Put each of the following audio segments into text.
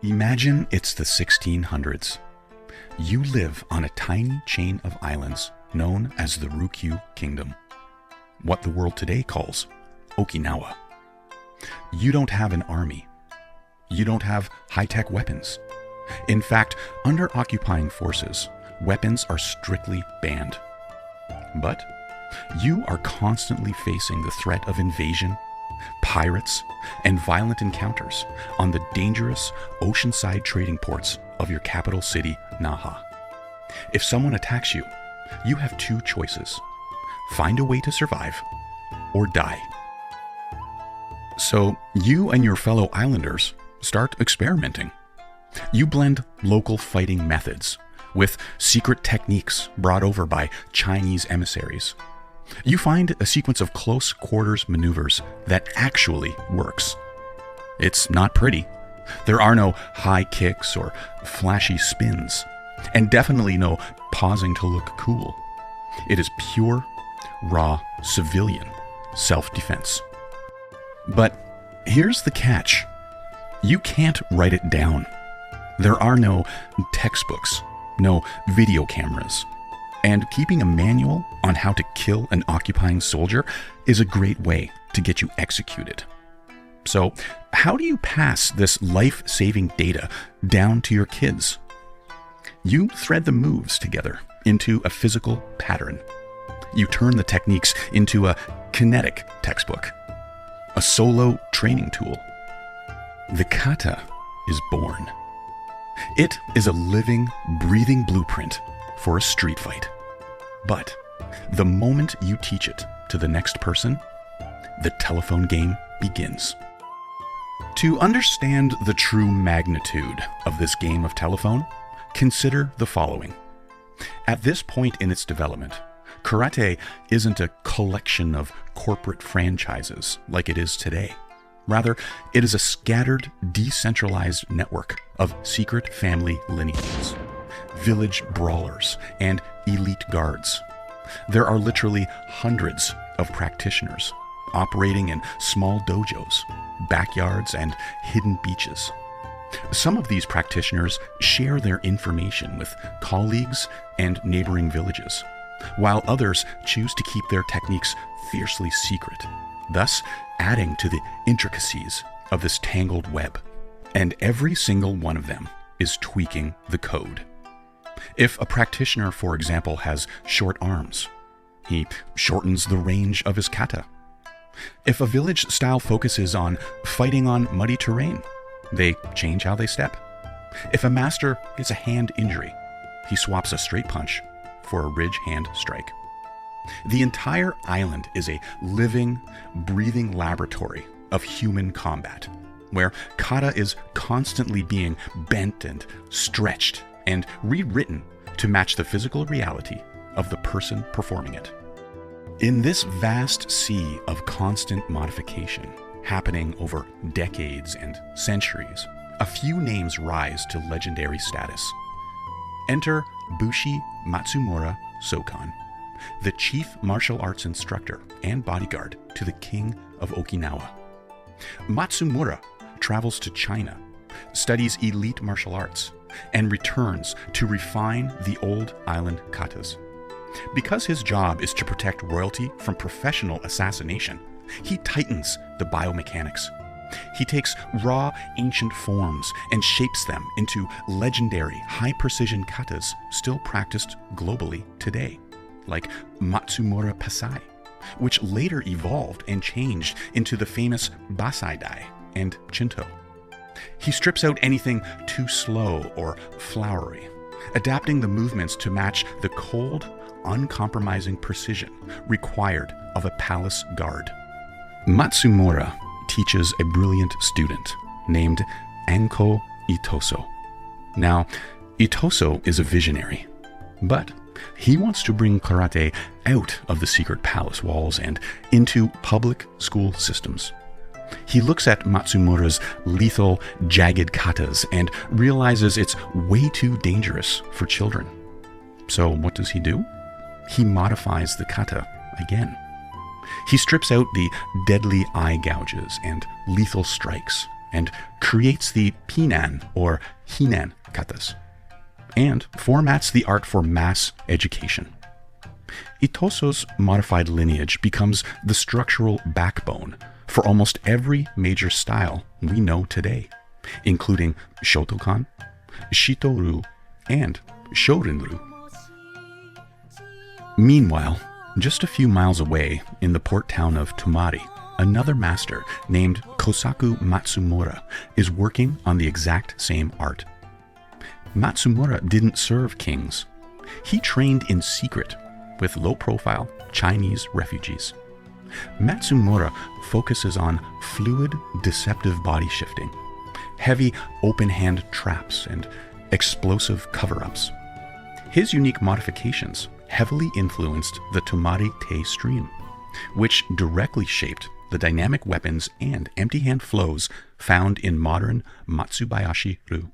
Imagine it's the 1600s. You live on a tiny chain of islands known as the Ryukyu Kingdom, what the world today calls Okinawa. You don't have an army. You don't have high-tech weapons. In fact, under occupying forces, weapons are strictly banned. But you are constantly facing the threat of invasion, pirates, and violent encounters on the dangerous oceanside trading ports of your capital city, Naha. If someone attacks you, you have two choices: find a way to survive or die. So you and your fellow islanders start experimenting. You blend local fighting methods with secret techniques brought over by Chinese emissaries. You find a sequence of close quarters maneuvers that actually works. It's not pretty. There are no high kicks or flashy spins, and definitely no pausing to look cool. It is pure, raw, civilian self-defense. But here's the catch. You can't write it down. There are no textbooks, no video cameras, and keeping a manual on how to kill an occupying soldier is a great way to get you executed. So, how do you pass this life-saving data down to your kids? You thread the moves together into a physical pattern. You turn the techniques into a kinetic textbook, a solo training tool. The kata is born. It is a living, breathing blueprint for a street fight. But the moment you teach it to the next person, the telephone game begins. To understand the true magnitude of this game of telephone, consider the following. At this point in its development, karate isn't a collection of corporate franchises like it is today. Rather, it is a scattered, decentralized network of secret family lineages, village brawlers, and elite guards. There are literally hundreds of practitioners operating in small dojos, backyards, and hidden beaches. Some of these practitioners share their information with colleagues and neighboring villages, while others choose to keep their techniques fiercely secret, thus adding to the intricacies of this tangled web. And every single one of them is tweaking the code. If a practitioner, for example, has short arms, he shortens the range of his kata. If a village style focuses on fighting on muddy terrain, they change how they step. If a master gets a hand injury, he swaps a straight punch for a ridge hand strike. The entire island is a living, breathing laboratory of human combat, where kata is constantly being bent and stretched and rewritten to match the physical reality of the person performing it. In this vast sea of constant modification, happening over decades and centuries, a few names rise to legendary status. Enter Bushi Matsumura Sokan, the chief martial arts instructor and bodyguard to the king of Okinawa. Matsumura travels to China, studies elite martial arts, and returns to refine the old island katas. Because his job is to protect royalty from professional assassination, he tightens the biomechanics. He takes raw ancient forms and shapes them into legendary high-precision katas still practiced globally today, like Matsumura Pasai, which later evolved and changed into the famous Basai Dai and Shinto. He strips out anything too slow or flowery, adapting the movements to match the cold, uncompromising precision required of a palace guard. Matsumura teaches a brilliant student named Anko Itoso. Now, Itoso is a visionary, but he wants to bring karate out of the secret palace walls and into public school systems. He looks at Matsumura's lethal, jagged katas and realizes it's way too dangerous for children. So what does he do? He modifies the kata again. He strips out the deadly eye gouges and lethal strikes and creates the Pinan or Hinan katas, and formats the art for mass education. Itoso's modified lineage becomes the structural backbone for almost every major style we know today, including Shotokan, Shito-ryu, and Shorin-ryu. Meanwhile, just a few miles away in the port town of Tomari, another master named Kosaku Matsumura is working on the exact same art. Matsumura didn't serve kings. He trained in secret with low-profile Chinese refugees. Matsumura focuses on fluid, deceptive body shifting, heavy open-hand traps, and explosive cover-ups. His unique modifications heavily influenced the Tomari-te stream, which directly shaped the dynamic weapons and empty-hand flows found in modern Matsubayashi-ryu.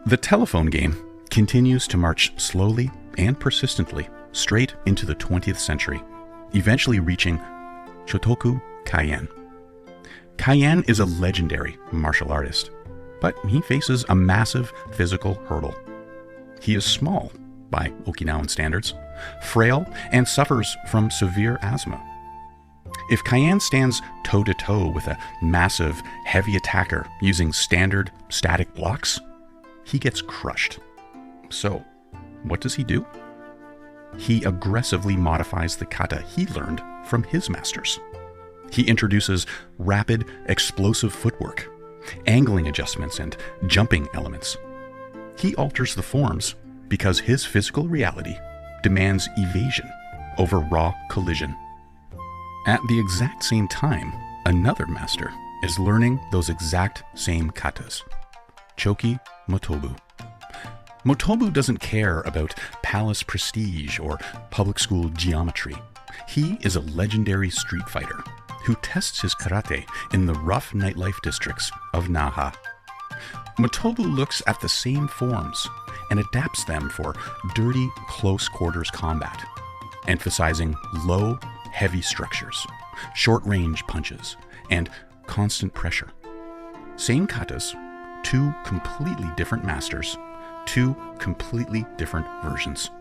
The telephone game continues to march slowly and persistently straight into the 20th century, eventually reaching Shotoku Kaien. Kaien is a legendary martial artist, but he faces a massive physical hurdle. He is small, by Okinawan standards, frail, and suffers from severe asthma. If Kaien stands toe-to-toe with a massive, heavy attacker using standard static blocks, he gets crushed. So, what does he do? He aggressively modifies the kata he learned from his masters. He introduces rapid, explosive footwork, angling adjustments, and jumping elements. He alters the forms because his physical reality demands evasion over raw collision. At the exact same time, another master is learning those exact same katas, Choki Motobu. Motobu doesn't care about palace prestige or public school geometry. He is a legendary street fighter who tests his karate in the rough nightlife districts of Naha. Motobu looks at the same forms and adapts them for dirty, close-quarters combat, emphasizing low, heavy structures, short-range punches, and constant pressure. Same katas, two completely different masters, two completely different versions,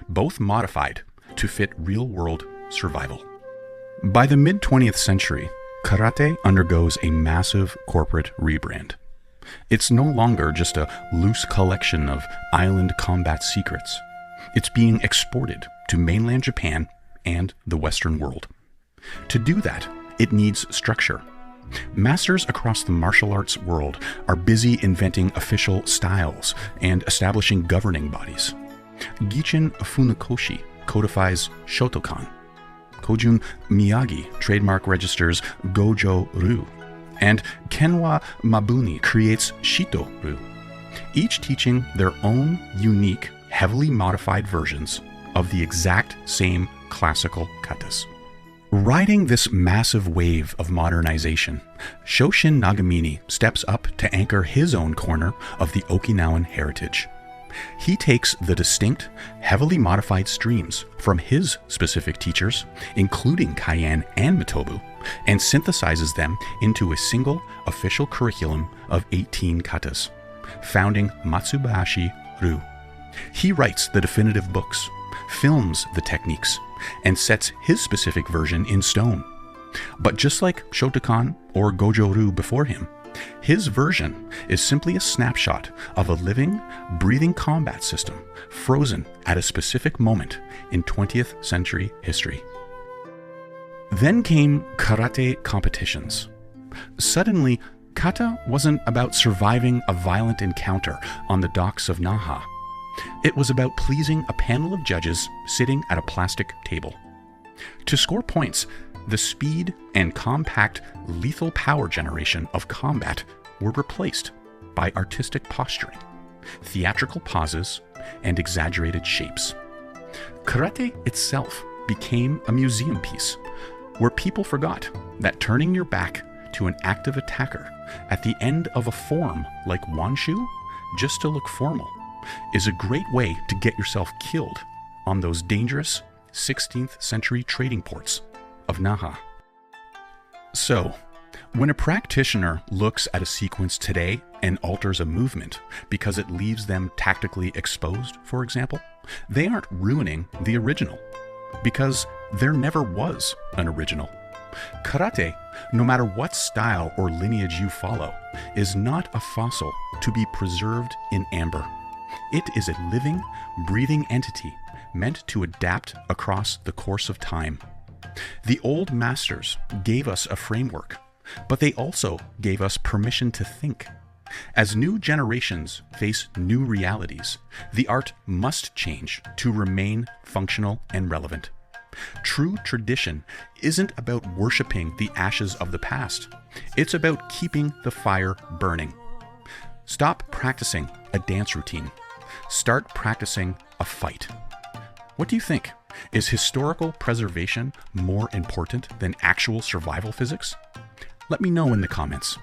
both modified to fit real-world survival. By the mid-20th century, karate undergoes a massive corporate rebrand. It's no longer just a loose collection of island combat secrets. It's being exported to mainland Japan and the Western world. To do that, it needs structure. Masters across the martial arts world are busy inventing official styles and establishing governing bodies. Gichin Funakoshi codifies Shotokan. Kojun Miyagi trademark registers Gojo-ryu. And Kenwa Mabuni creates Shito-ryu, each teaching their own unique, heavily modified versions of the exact same classical katas. Riding this massive wave of modernization, Shoshin Nagamine steps up to anchor his own corner of the Okinawan heritage. He takes the distinct, heavily modified streams from his specific teachers, including Kaien and Motobu, and synthesizes them into a single official curriculum of 18 katas, founding Matsubayashi-ryu. He writes the definitive books, films the techniques, and sets his specific version in stone. But just like Shotokan or Gojo-ryu before him, his version is simply a snapshot of a living, breathing combat system frozen at a specific moment in 20th century history. Then came karate competitions. Suddenly, kata wasn't about surviving a violent encounter on the docks of Naha. It was about pleasing a panel of judges sitting at a plastic table. To score points, the speed and compact, lethal power generation of combat were replaced by artistic posturing, theatrical pauses, and exaggerated shapes. Karate itself became a museum piece, where people forgot that turning your back to an active attacker at the end of a form like Wanshu, just to look formal, is a great way to get yourself killed on those dangerous 16th century trading ports of Naha. So, When a practitioner looks at a sequence today and alters a movement because it leaves them tactically exposed, for example, they aren't ruining the original, because there never was an original. Karate, no matter what style or lineage you follow, is not a fossil to be preserved in amber. It is a living, breathing entity meant to adapt across the course of time. The old masters gave us a framework, but they also gave us permission to think. As new generations face new realities, the art must change to remain functional and relevant. True tradition isn't about worshiping the ashes of the past. It's about keeping the fire burning. Stop practicing a dance routine. Start practicing a fight. What do you think? Is historical preservation more important than actual survival physics? Let me know in the comments.